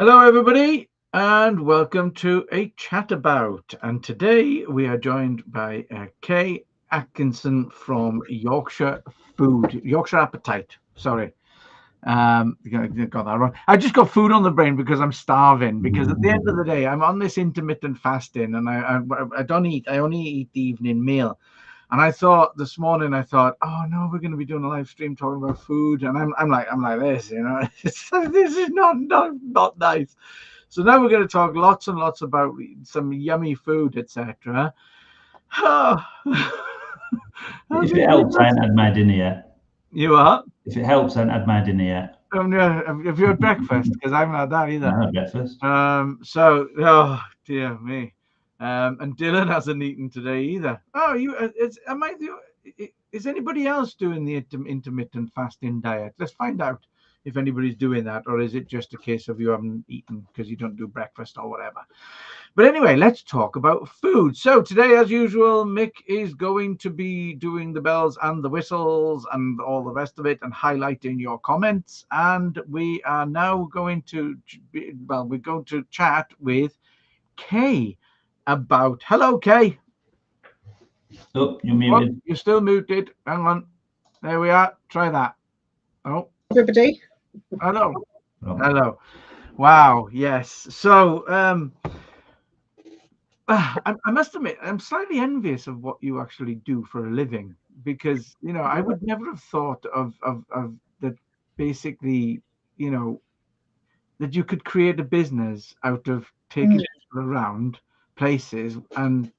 Hello, everybody, and welcome to a chat about. And today we are joined by Kay Atkinson from Yorkshire Appetite. Sorry, got that wrong. I just got food on the brain because I'm starving. Because at the end of the day, I'm on this intermittent fasting, and I don't eat. I only eat the evening meal. And I thought this morning, oh no, we're going to be doing a live stream talking about food, and I'm like this, this is not nice. So now we're going to talk lots and lots about some yummy food, etc. Oh, If it helps, I ain't had my dinner yet. you are? If it helps, I ain't had my dinner yet. Have you had breakfast? Because I haven't had that I either. had breakfast. Oh dear me. And Dylan hasn't eaten today either. Oh, is anybody else doing the intermittent fasting diet? Let's find out if anybody's doing that, or is it just a case of you haven't eaten because you don't do breakfast or whatever. But anyway, let's talk about food. So today, as usual, Mick is going to be doing the bells and the whistles and all the rest of it and highlighting your comments. And we are now going to, we're going to chat with Kay about, hello, Kay. Oh, you're muted. You're still muted. Hang on. There we are. Try that. Oh, Everybody. hello. Hello. Wow. Yes. So, I must admit, I'm slightly envious of what you actually do for a living because, I would never have thought of that basically, that you could create a business out of taking people around places and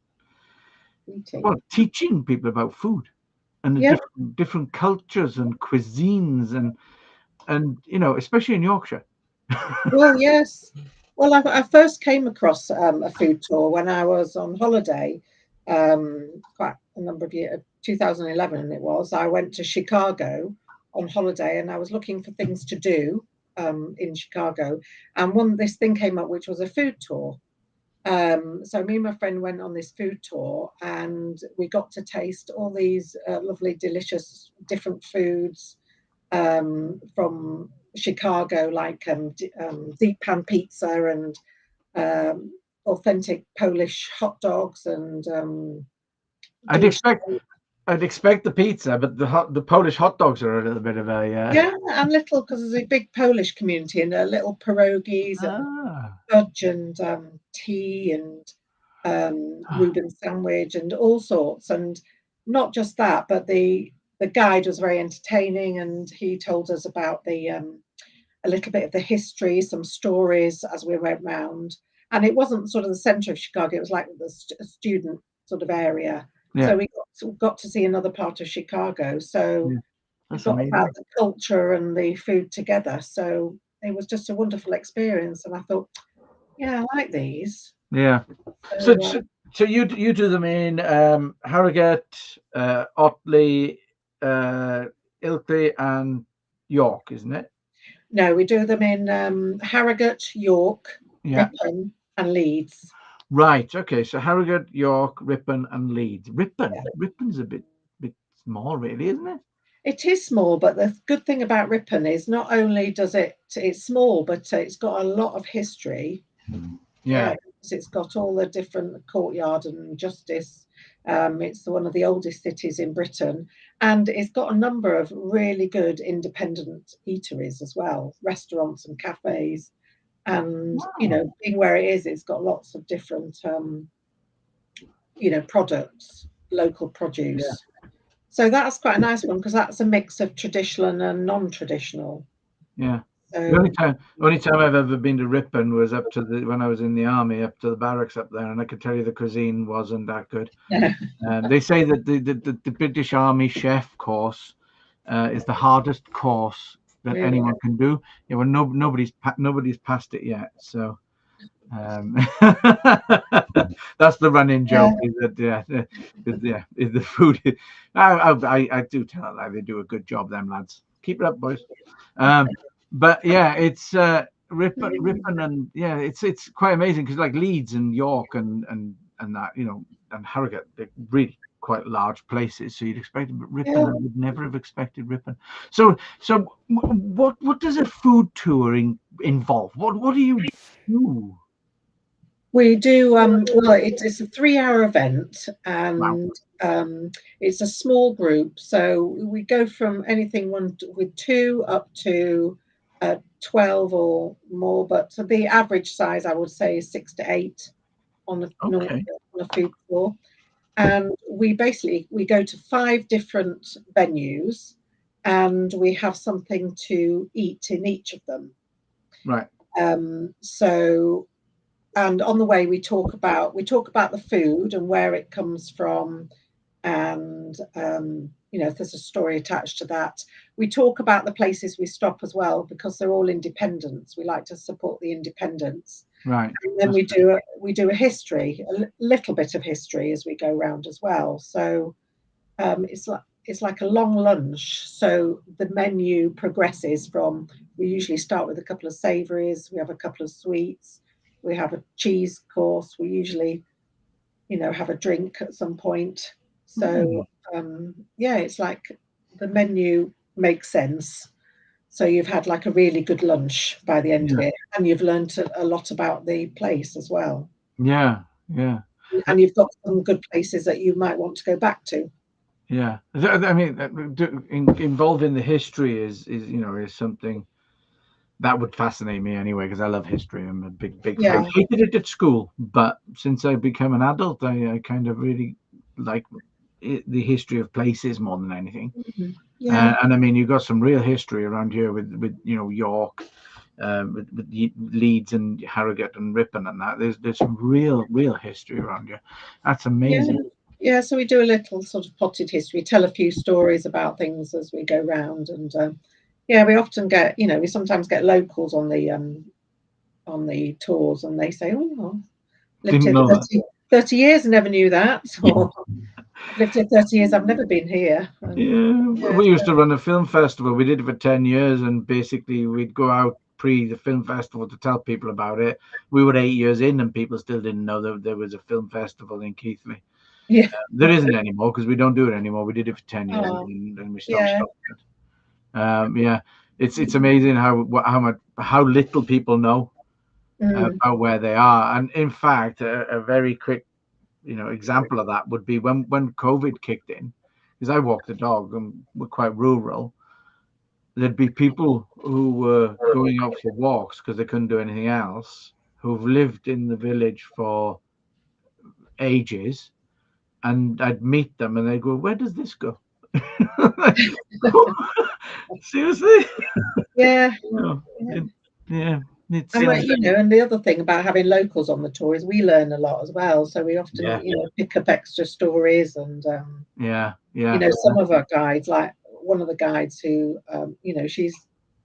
teaching people about food and the different cultures and cuisines and especially in Yorkshire. Well, yes. Well, I first came across a food tour when I was on holiday, quite a number of years, 2011 it was. I went to Chicago on holiday and I was looking for things to do in Chicago. And this thing came up, which was a food tour. So me and my friend went on this food tour and we got to taste all these lovely, delicious, different foods from Chicago, like deep pan pizza and authentic Polish hot dogs and I'd expect the pizza, but the Polish hot dogs are a little bit of a yeah, and little because there's a big Polish community and little pierogies and fudge and tea and Reuben sandwich and all sorts. And not just that, but the guide was very entertaining and he told us about a little bit of the history, some stories as we went round. And it wasn't sort of the centre of Chicago, it was like the student sort of area. Yeah. So we got to see another part of Chicago. So we got amazing. about the culture and the food together. So it was just a wonderful experience. And I thought, yeah, I like these. Yeah. So you do them in Harrogate, Otley, Ilkley, and York, isn't it? No, we do them in Harrogate, York, Ripon, and Leeds. Right. Okay. So Harrogate, York, Ripon, and Leeds. Ripon's a bit small, really, isn't it? It is small, but the good thing about Ripon is not only it's small, but it's got a lot of history. Yeah. It's got all the different courtyard and justice. It's one of the oldest cities in Britain, and it's got a number of really good independent eateries as well, restaurants and cafes. And being where it is, it's got lots of different products, local produce. Yeah. So that's quite a nice one because that's a mix of traditional and non-traditional. Yeah. The only time I've ever been to Ripon was when I was in the army, up to the barracks up there, and I could tell you the cuisine wasn't that good. They say that the British Army chef course is the hardest course that anyone can do. Yeah, well, nobody's passed it yet, so that's the running joke. Is that the food? I do tell it like they do a good job, them lads. Keep it up, boys. But yeah, it's Ripon, and yeah, it's quite amazing because like Leeds and York and that and Harrogate, they're really quite large places, so you'd expect Ripon. Yeah. I would never have expected Ripon. So what does a food tour involve? What do you do? We do, well, it's a 3-hour event, Wow. and it's a small group. So we go from anything with 2 up to 12 or more. But the average size, I would say, is 6 to 8 on Okay. on a food tour. And we go to 5 different venues, and we have something to eat in each of them. Right. So, and on the way we talk about the food and where it comes from, and if there's a story attached to that. We talk about the places we stop as well, because they're all independents. We like to support the independents. Right. And then we do a history, a little bit of history as we go round as well. So it's like a long lunch. So the menu progresses from, we usually start with a couple of savouries, we have a couple of sweets, we have a cheese course, we usually, have a drink at some point. So yeah, it's like the menu makes sense. So you've had like a really good lunch by the end of Yeah. it, and you've learned a lot about the place as well. Yeah. Yeah. And you've got some good places that you might want to go back to. Yeah. I mean, involving the history is something that would fascinate me anyway, because I love history. I'm a big fan. Yeah, Hated it at school, but since I become an adult, I kind of really like the history of places more than anything. yeah, And I mean, you've got some real history around here with York, with Leeds and Harrogate and Ripon and that. There's some real history around here. That's yeah. amazing. Yeah, so we do a little sort of potted history, tell a few stories about things as we go round, and yeah, we often get, we sometimes get locals on the tours, and they say, "Oh, well, lived Didn't here know that. 30 years and never knew that," or "I've lived here 30 years, I've never been here." And Yeah, yeah, we used to run a film festival. We did it for 10 years, and basically we'd go out pre the film festival to tell people about it. We were 8 years in, and people still didn't know that there was a film festival in Keighley. yeah, There isn't anymore because we don't do it anymore. We did it for 10 years, oh, and we stopped. yeah, Yeah, it's amazing how little people know mm, about where they are. And in fact, a very quick example of that would be when COVID kicked in, because I walk the dog and we're quite rural. There'd be people who were going out for walks because they couldn't do anything else, who've lived in the village for ages, and I'd meet them and they'd go, "Where does this go?" Seriously? yeah. No, Yeah. yeah, it's And and the other thing about having locals on the tour is we learn a lot as well. So we often, yeah, pick up extra stories, and yeah, some of our guides, like one of the guides who, she's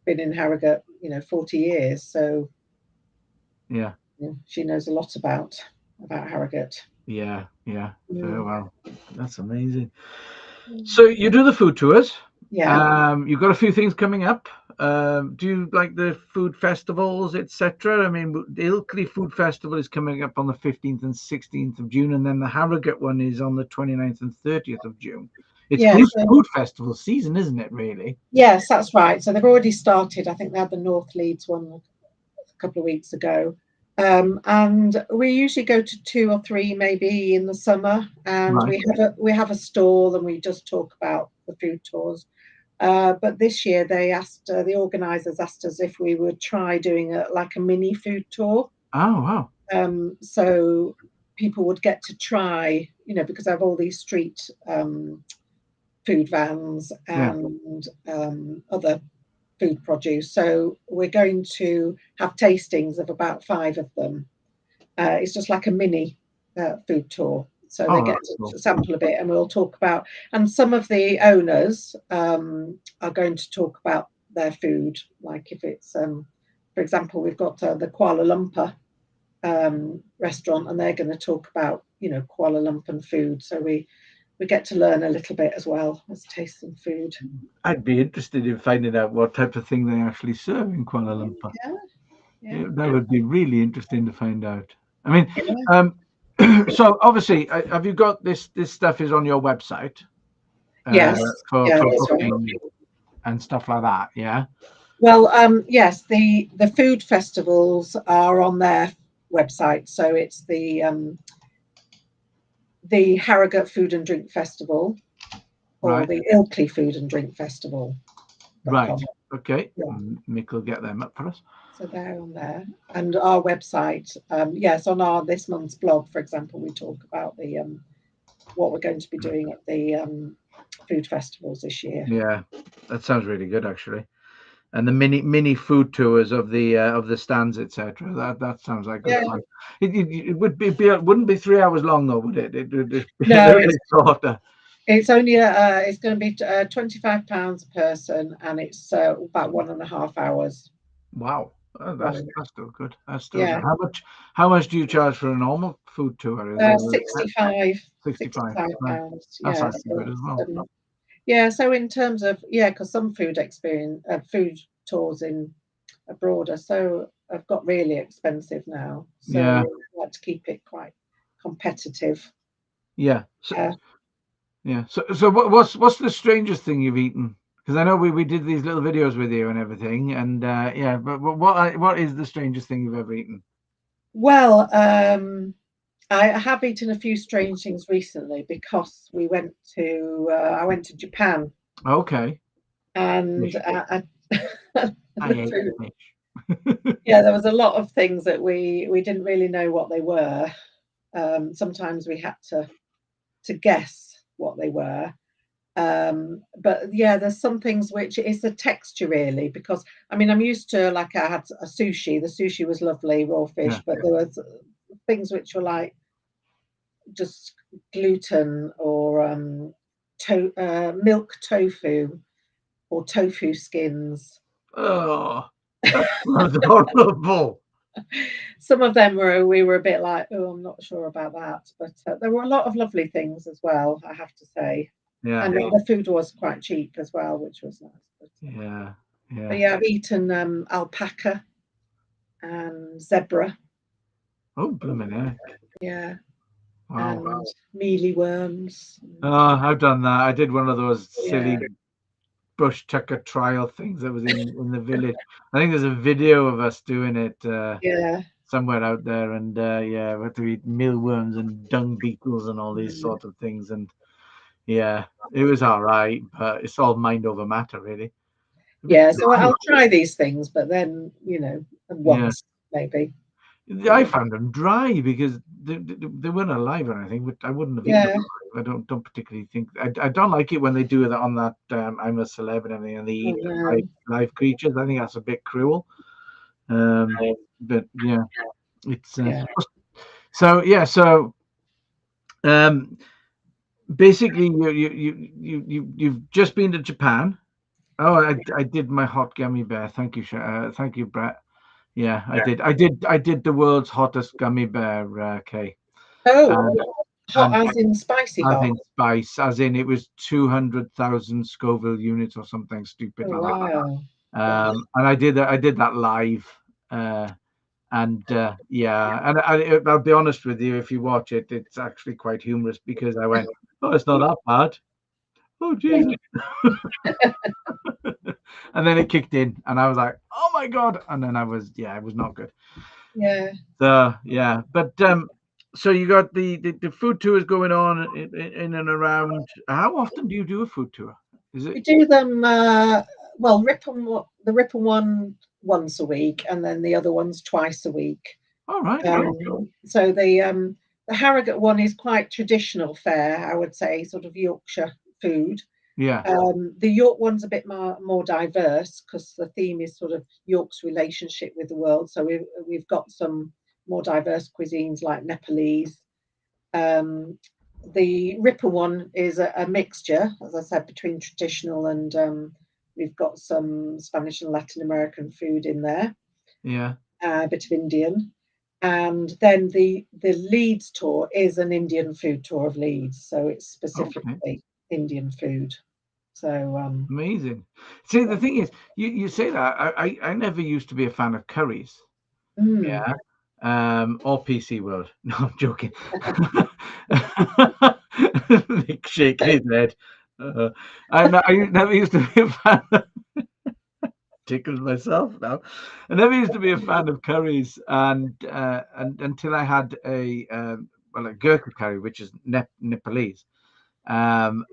been in Harrogate, 40 years, so yeah, she knows a lot about Harrogate. yeah. Very Mm. well. That's amazing. So you do the food tours. Yeah, You've got a few things coming up. Do you like the food festivals, etc.? I mean, the Ilkley Food Festival is coming up on the 15th and 16th of June, and then the Harrogate one is on the 29th and 30th of June. It's yeah. food festival season, isn't it, really? Yes, that's right. So they've already started. I think they had the North Leeds one a couple of weeks ago. And we usually go to 2 or 3 maybe in the summer, and Right. we have a stall, and we just talk about the food tours. But this year the organisers asked us if we would try doing like a mini food tour. Oh, wow. So people would get to try, because I have all these street food vans Yeah. and other food produce. So we're going to have tastings of about 5 of them. It's just like a mini food tour. So they Oh, get that's cool. to sample a bit, and we'll talk about. And some of the owners are going to talk about their food, like if it's, for example, we've got the Kuala Lumpur restaurant, and they're going to talk about Kuala Lumpur food. So we get to learn a little bit as well as taste some food. I'd be interested in finding out what type of thing they actually serve in Kuala Lumpur. Yeah, yeah, Yeah, that would be really interesting to find out. I mean, yeah. um, So obviously, have you got this? This stuff is on your website Yes, for yeah, that's right. booking and stuff like that. Yeah. Well, yes, the food festivals are on their website. So it's the Harrogate Food and Drink Festival or Right. the Ilkley Food and Drink Festival.com. Right. Okay. Yeah. Mick will get them up for us. So they're on there. And our website, yes, on our this month's blog, for example, we talk about the what we're going to be doing at the food festivals this year. Yeah, that sounds really good actually. And the mini food tours of the stands, etc. That sounds like good Yeah. fun. It would it wouldn't be 3 hours long though, would it? It would be a No, little bit shorter. it's only it's going to be £25 a person, and it's about 1.5 hours. Wow. Oh, that's Long. still good. That's still Yeah, good. How much do you charge for a normal food tour? Is it 65, 65? Right. £65. That's Yeah, actually good as well. yeah. So in terms of because some food tours in abroad are so have got really expensive now. So Yeah. I like to keep it quite competitive. Yeah. So Uh, yeah. So what's the strangest thing you've eaten? Because I know we did these little videos with you and everything, and yeah. But what is the strangest thing you've ever eaten? well, I have eaten a few strange things recently because I went to Japan, Okay. and Fish. I the ate food, fish. yeah, there was a lot of things that we didn't really know what they were. Sometimes we had to guess what they were. But yeah, there's some things which it's the texture really, because I mean I'm used to, like, I had a sushi. The sushi was lovely, raw Yeah. fish, but there was things which were like just gluten or milk tofu or tofu skins. Oh, that sounds horrible. Some of them we were a bit like, oh, I'm not sure about that, but there were a lot of lovely things as well, I have to say, Yeah. and the food was quite cheap as well, which was nice. Yeah. But Yeah. yeah, I've eaten alpaca and zebra, Oh, blooming heck. yeah, Wow. and mealy worms. Oh, I've done that. I did one of those Yeah, silly bush tucker trial things that was in the village. I think there's a video of us doing it yeah. somewhere out there, and yeah, we had to eat mealworms and dung beetles and all these Mm. sort of things, and yeah, it was all right, but it's all mind over matter, really. A bit Yeah, so dry. I'll try these things, but then, Yeah, once maybe. I Yeah. found them dry because they weren't alive or anything, but I wouldn't have eaten them Yeah. alive. I don't particularly think I don't like it when they do that on that I'm a celeb and everything, and they Oh eat no. live creatures. I think that's a bit cruel. But yeah, it's Yeah. so yeah. So um, basically, you've just been to Japan. Oh, I did my hot gummy bear. Thank you, thank you, Brett. Yeah, I did the world's hottest gummy bear, Kay. Oh, And hot and as in spicy as hot. in spice, as in it was 200,000 Scoville units or something stupid Oh like wow. that. Gosh. And I did that live. And yeah, and I'll be honest with you, if you watch it, it's actually quite humorous because I went, "Oh, it's not that bad. Oh, Jesus." And then it kicked in, and I was like, "Oh my God." And then it was not good. Yeah. So yeah, but so you got the food tours going on in and around. How often do you do a food tour? Is it We do them well, the Ripon one once a week, and then the other ones twice a week. all right? So the Harrogate one is quite traditional fare, I would say, sort of Yorkshire food. Yeah, The York one's a bit more diverse because the theme is sort of York's relationship with the world. So we've got some more diverse cuisines like Nepalese. Um, the Ripper one is a mixture, as I said, between traditional and we've got some Spanish and Latin American food in there, yeah. a bit of Indian. And then the Leeds tour is an Indian food tour of Leeds, so it's Okay, specifically Indian food. So amazing. See, the thing is, you say that I never used to be a fan of curries. mm, Yeah. or PC World. No, I'm joking. Nick shaking his head. I never used to be a fan. Tickles myself now. I never used to be a fan of curries, and until I had a gurkha curry, which is Nepalese. And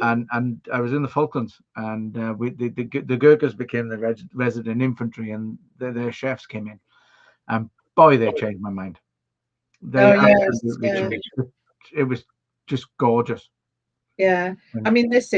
I was in the Falklands, and the Gurkhas became the resident infantry, and their chefs came in, and boy, they changed my mind. They Oh yes, absolutely yeah, changed. It was just gorgeous. yeah. I And, mean, this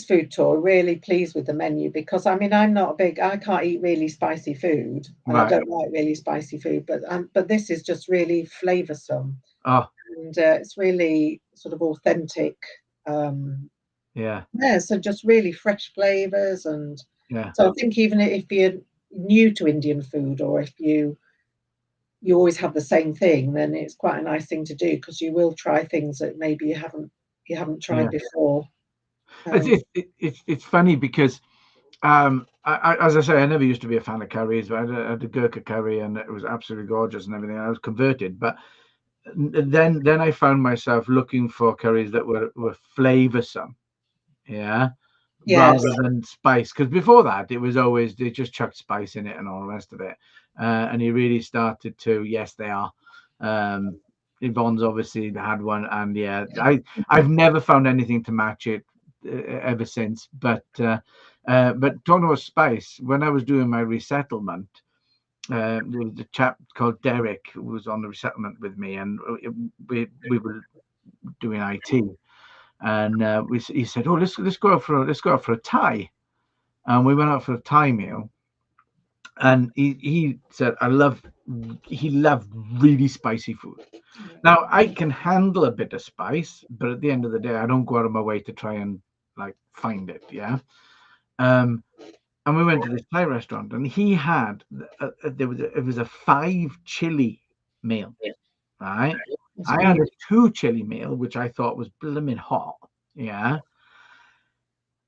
food tour really pleased with the menu because I mean I can't eat really spicy food and I right. don't like really spicy food, but this is just really flavoursome Oh, and it's really sort of authentic. Um, yeah, yeah, so just really fresh flavours and yeah, so I think even if you're new to Indian food or if you always have the same thing, then it's quite a nice thing to do because you will try things that maybe you haven't yeah. tried before. It's Um, it's it's funny because as I say, I never used to be a fan of curries, but I had a Gurkha curry, and it was absolutely gorgeous and everything. I was converted, but then I found myself looking for curries that were flavoursome, yeah, yes, rather than spice. Because before that, it was always they just chucked spice in it and all the rest of it. And he really started to, yes, they are. Um, Yvonne's obviously had one, and yeah, I've never found anything to match it ever since. But talking about spice, when I was doing my resettlement, there was a chap called Derek who was on the resettlement with me, and we were doing IT, and he said, "Oh, let's go out for a Thai," and we went out for a Thai meal, and he said, he loved really spicy food. Now I can handle a bit of spice, but at the end of the day, I don't go out of my way to try and like find it. Yeah. Um, and we went to this Thai restaurant, and he had it was a 5 chili meal, right? it's I had really a 2 chili meal, which I thought was blooming hot. Yeah.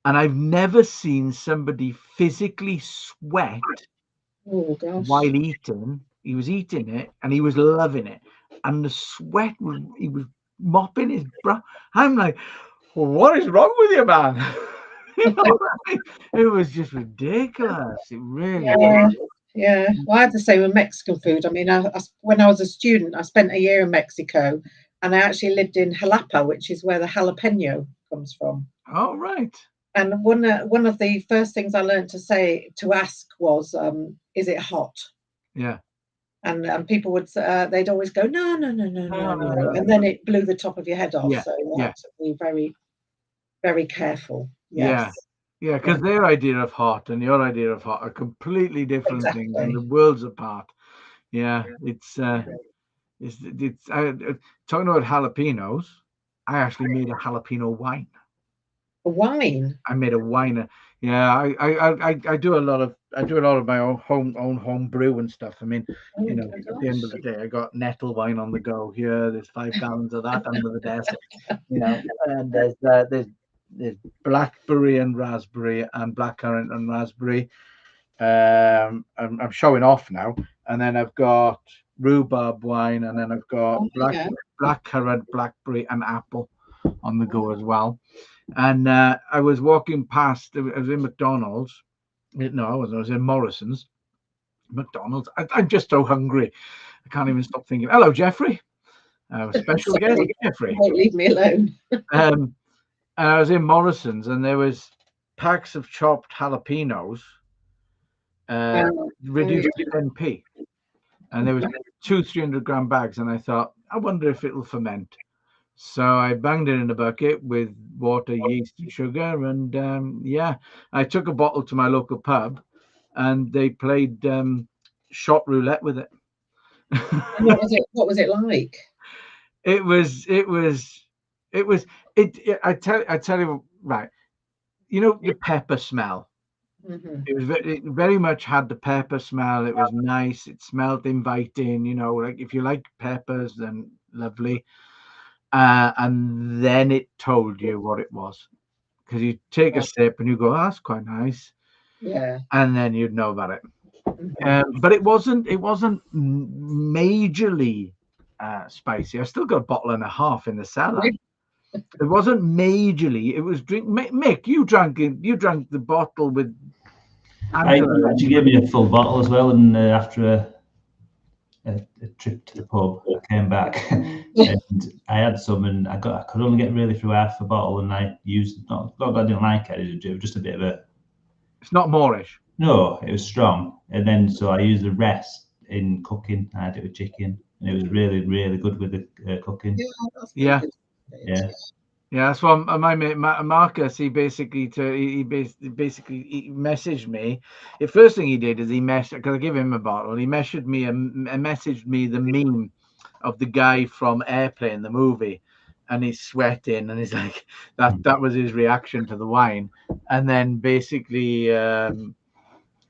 And I've never seen somebody physically sweat oh gosh. while eating. He was eating it and he was loving it. And the sweat was, he was mopping his brow. I'm like, well, what is wrong with you, man? You know what I mean? It was just ridiculous. It really Yeah, was. yeah. Well, I have the same with Mexican food. I mean, when I was a student, I spent a year in Mexico, and I actually lived in Jalapa, which is where the jalapeno comes from. Oh, right. And one of the first things I learned to ask was, "Is it hot?" Yeah. And people they'd always go, "No, no, no, no, no, No, no, no," no, and no. then it blew the top of your head off. Yeah. So you Yeah. have to be very, very careful. Yeah. Yes, Yeah. yeah, Because their idea of hot and your idea of hot are completely different things and the exactly. worlds apart. Yeah. It's talking about jalapenos. I actually made a jalapeno wine. A wine. I made a wine. Yeah, I do a lot of my own home brew and stuff. I mean, Oh you know, my at the end of gosh. the day, I got nettle wine on the go here. There's 5 gallons of that under the desk, and there's blackberry and raspberry and blackcurrant and raspberry. I'm showing off now, and then I've got rhubarb wine, and then I've got Oh, yeah. blackcurrant, blackberry, and apple on the go as well. And I was walking past. I was in McDonald's. No, I wasn't. I was in Morrison's. McDonald's. I'm just so hungry. I can't even stop thinking. Hello, Jeffrey. Special guest, Sorry, you Jeffrey. won't leave me alone. Um, and I was in Morrison's, and there was packs of chopped jalapenos, uh, Oh, reduced to 10p, and there was 300 gram bags. And I thought, I wonder if it'll ferment. So I banged it in a bucket with water, yeast, and sugar, and yeah, I took a bottle to my local pub, and they played shot roulette with it. and what was it like? it was, it was, it was, I tell you, right? You know the pepper smell. Hmm. It very much had the pepper smell. It was nice. It smelled inviting. Like if you like peppers, then lovely. And then it told you what it was. Because you take a sip and you go, oh, that's quite nice. Yeah. And then you'd know about it. But it wasn't majorly spicy. I still got a bottle and a half in the cellar. It wasn't majorly. It was drink. Mick, you drank it. You drank the bottle with. Angela. She gave me a full bottle as well, and after a trip to the pub, I came back and I had some, and I could only get really through half a bottle, and I used not that I didn't like it. It was just a bit of a. It's not Moorish. No, it was strong, and then so I used the rest in cooking. I had it with chicken, and it was really, really good with the cooking. Yeah. Yeah. Yeah, that's what my mate Marcus. He basically messaged me. The first thing he did is he messaged, because I gave him a bottle. He messaged me the meme of the guy from Airplane, the movie, and he's sweating, and he's like that was his reaction to the wine. And then basically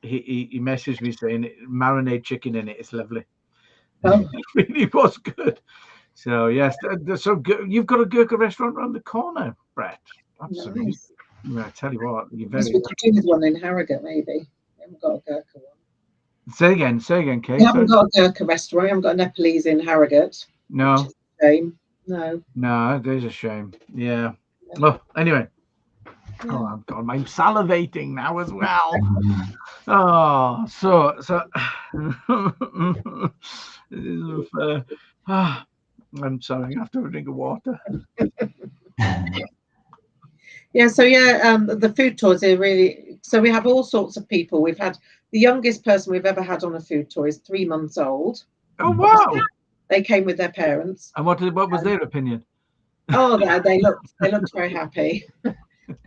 he messaged me saying marinade chicken in it. It's lovely. It really was good. So yes, so you've got a Gurkha restaurant around the corner, Brett. Absolutely. Nice. I tell you what, you're Yes, very. we could do with one in Harrogate, maybe. We haven't got a Gurkha one. Say again, Kay. We haven't got a Gurkha restaurant. We haven't got a Nepalese in Harrogate. No. Which is a shame. No. No, it is a shame. Yeah. Well, anyway. Yeah. Oh God, I'm salivating now as well. Oh, so. I'm sorry, I have to have a drink of water. Yeah, so the food tours are really, so we have all sorts of people. We've had the youngest person we've ever had on a food tour is 3 months old. Oh wow! They came with their parents. And what was their opinion? Oh, they looked very happy.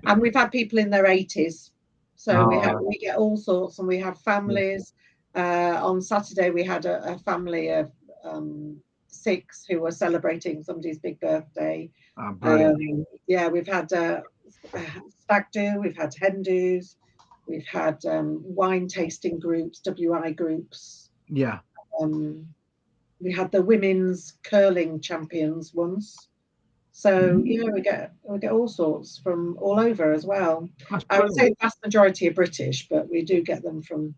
And we've had people in their 80s. So we get all sorts, and we have families. On Saturday we had a family of 6 who were celebrating somebody's big birthday. We've had stag do, we've had hen do's, we've had wine tasting groups, WI groups. Yeah. We had the women's curling champions once. So we get all sorts from all over as well. I would say the vast majority are British, but we do get them from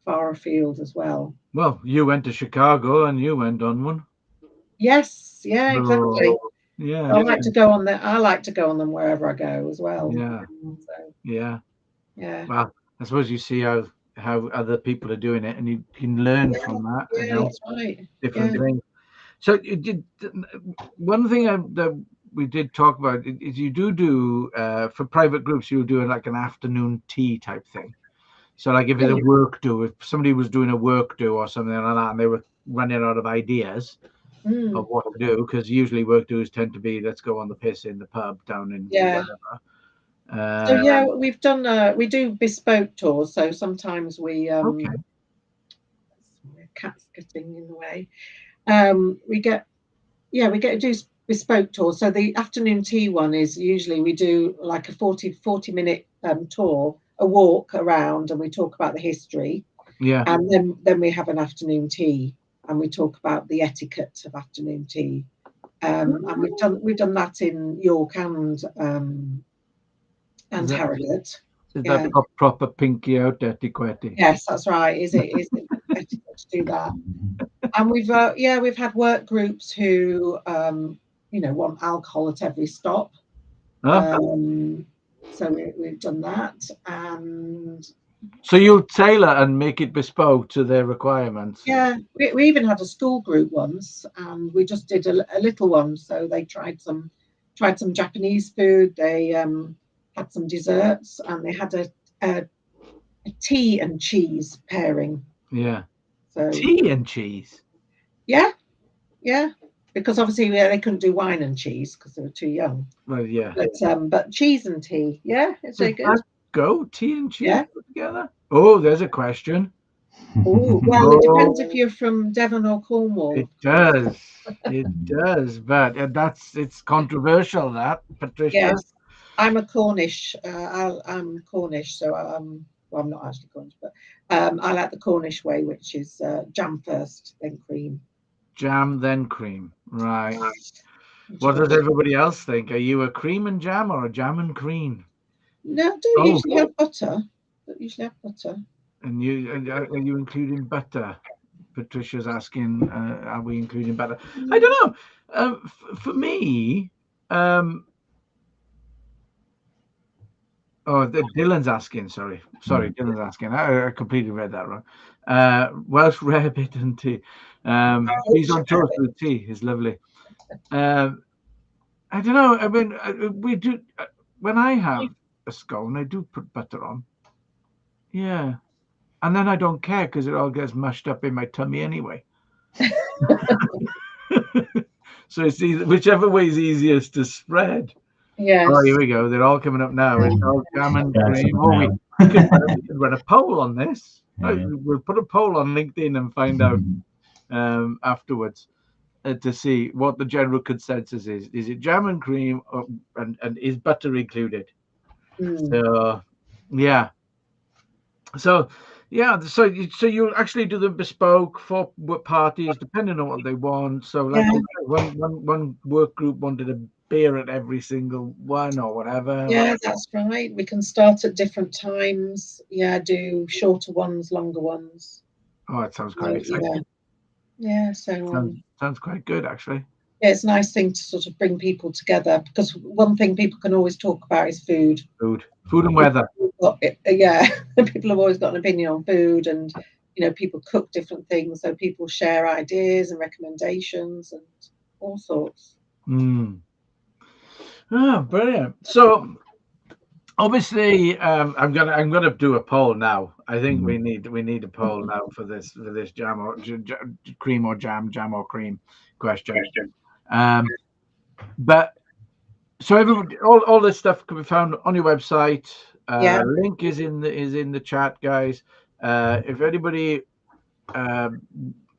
far afield as well. Well, you went to Chicago and you went on one. Yes, yeah, exactly. Yeah. I like to go on there. I like to go on them wherever I go as well. Yeah. So, yeah. Well, I suppose you see how other people are doing it, and you can learn from that. Yeah, that's right. Different things. So you did one thing that we did talk about is you do for private groups, you'll do like an afternoon tea type thing. So like if it's a work do, if somebody was doing a work do or something like that, and they were running out of ideas of what to do, because usually work do's tend to be let's go on the piss in the pub down in whatever. So we've done we do bespoke tours. So sometimes we cat's getting in the way. We get to do bespoke tours. So the afternoon tea one is usually we do like a 40 minute tour, a walk around, and we talk about the history. Yeah. And then we have an afternoon tea, and we talk about the etiquette of afternoon tea. And we've done that in York and Harrogate. Is that proper pinky out etiquette? Yes, that's right. Is it etiquette to do that? And we've had work groups who want alcohol at every stop. So we've done that, and so you'll tailor and make it bespoke to their requirements. Yeah, we even had a school group once, and we just did a little one. So they tried some Japanese food. They had some desserts, and they had a tea and cheese pairing. Yeah. So tea and cheese. Yeah. Because obviously they couldn't do wine and cheese because they were too young. Well, yeah. But cheese and tea, it's very good. Go tea and cheese together. Oh, there's a question. Oh, well, it depends if you're from Devon or Cornwall. It does. It does, but it's controversial, that, Patricia. Yes, I'm a Cornish. I'm Cornish, so I'm not actually Cornish, but I like the Cornish way, which is jam first, then cream. Jam, then cream. Right. What does everybody else think? Are you a cream and jam or a jam and cream? No, I don't usually have butter. And are you including butter? Patricia's asking, are we including butter? I don't know. For me, Dylan's asking. Sorry, Dylan's asking. I completely read that wrong. Welsh rarebit and tea. Peas on toast with tea is lovely. I don't know. I mean, we do. When I have a scone, I do put butter on. Yeah, and then I don't care because it all gets mushed up in my tummy anyway. So it's whichever way is easiest to spread. Yes. Oh, here we go. They're all coming up now. It's all jam and cream. Oh, we could run a poll on this. We'll put a poll on LinkedIn and find out afterwards to see what the general consensus is. Is it jam and cream, and is butter included? So, yeah. So, yeah. So you actually do the bespoke for parties depending on what they want. So, like one work group wanted a beer at every single one or whatever. Yeah, that's right. We can start at different times. Yeah, do shorter ones, longer ones. Oh, it sounds quite exciting. Yeah. So sounds quite good, actually. Yeah, it's a nice thing to sort of bring people together because one thing people can always talk about is food. Food and weather. Yeah, people have always got an opinion on food, and people cook different things, so people share ideas and recommendations and all sorts. Oh, brilliant! So obviously, I'm gonna do a poll now. I think we need a poll now for this jam or cream or jam or cream question. But so everybody, all this stuff can be found on your website. Link is in the chat, guys. If anybody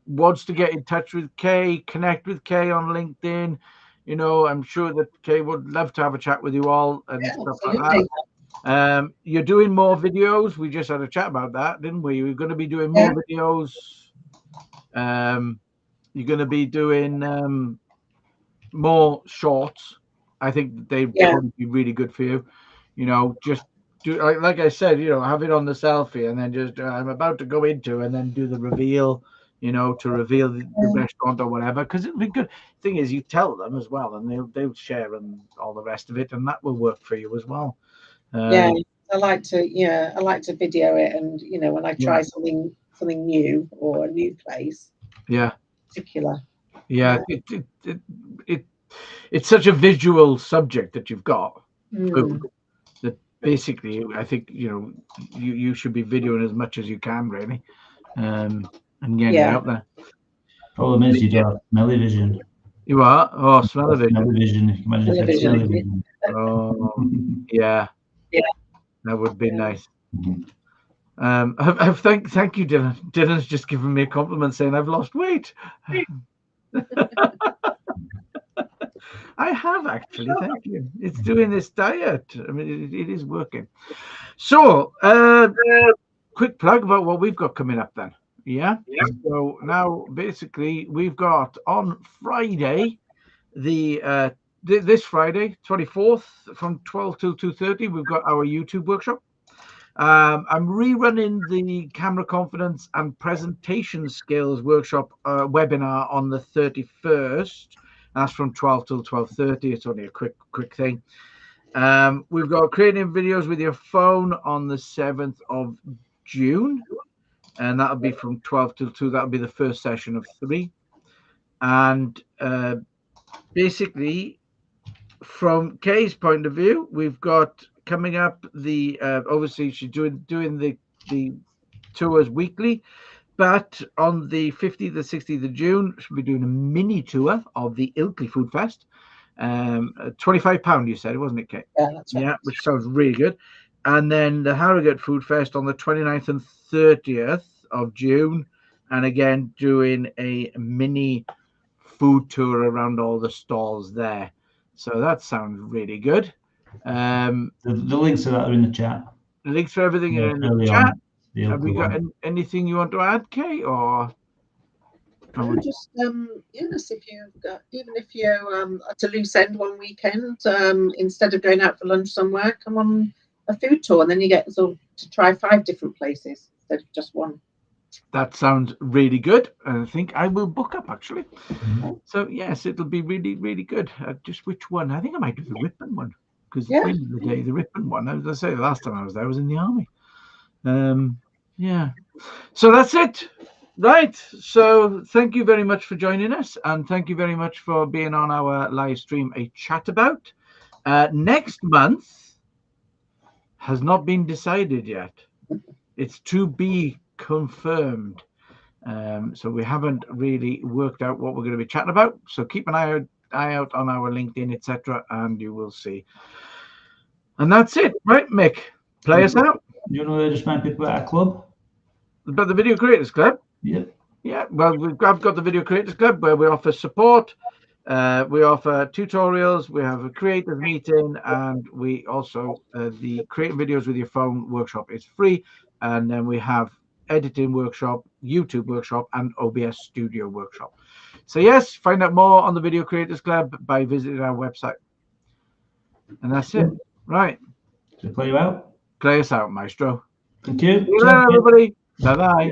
wants to get in touch with Kay, connect with Kay on LinkedIn. I'm sure that Kay would love to have a chat with you all and stuff like that. You're doing more videos. We just had a chat about that, didn't we? We're going to be doing more videos. You're going to be doing more shorts. I think they'd probably be really good for you. Just do like I said. Have it on the selfie, and then just I'm about to go into, and then do the reveal. To reveal the restaurant or whatever, because it'll be good. Thing is, you tell them as well, and they'll share and all the rest of it, and that will work for you as well. I like to video it, and when I try something new or a new place. Particular. It's such a visual subject that you've got. Food, that basically, I think you should be videoing as much as you can, really, and getting it out there. Problem is, you don't have smelly vision. You are? Oh, smell-o-vision. Smell-o-vision. If you imagine if it's smell-o-vision. Oh, yeah. That would be nice. Thank you, Dylan. Dylan's just given me a compliment saying I've lost weight. I have actually. Thank you. It's doing this diet. I mean, it is working. So, quick plug about what we've got coming up then. Yeah. So now, basically, we've got on Friday, this Friday, 24th, from 12 till 2:30, we've got our YouTube workshop. I'm rerunning the camera confidence and presentation skills workshop webinar on the 31st. That's from 12 till 12:30. It's only a quick thing. We've got creating videos with your phone on the 7th of June, and that'll be from 12 till 2. That'll be the first session of 3. And basically, from Kay's point of view, we've got coming up the obviously she's doing the tours weekly, but on the 15th and 16th of June she'll be doing a mini tour of the Ilkley Food Fest. £25 you said, wasn't it, Kate? Yeah, that's right. Yeah, which sounds really good. And then the Harrogate Food Fest on the 29th and 30th of June, and again doing a mini food tour around all the stalls there. So that sounds really good. The links to that are in the chat. The links for everything are in the chat. Have we got anything you want to add, Kay? Or just yes, if you've got, even if you're at a loose end one weekend, instead of going out for lunch somewhere, come on a food tour, and then you get to try 5 different places. they've just won. That sounds really good. I think I will book up actually. Mm-hmm. So yes, it'll be really, really good. Just which one? I think I might do the Ripon one because Yeah. at the end of the day, the Ripon one. As I say, the last time I was there, I was in the army. Yeah. So that's it. Right. So thank you very much for joining us, and thank you very much for being on our live stream, A Chat About. Next month has not been decided yet. It's to be confirmed. So we haven't really worked out what we're going to be chatting about. So keep an eye out on our LinkedIn, etc., and you will see. And that's it, right, Mick? Play us out. You want to just remind people about our club? About the Video Creators Club? Yep. Yeah, well, I've got the Video Creators Club where we offer support, we offer tutorials, we have a creative meeting, and we also, the creating videos with your phone workshop is free. And then we have editing workshop, YouTube workshop, and OBS studio workshop. So yes, find out more on the Video Creators Club by visiting our website. And that's it. Right. So play you out. Play us out, Maestro. Thank you. See you later, everybody. Bye-bye.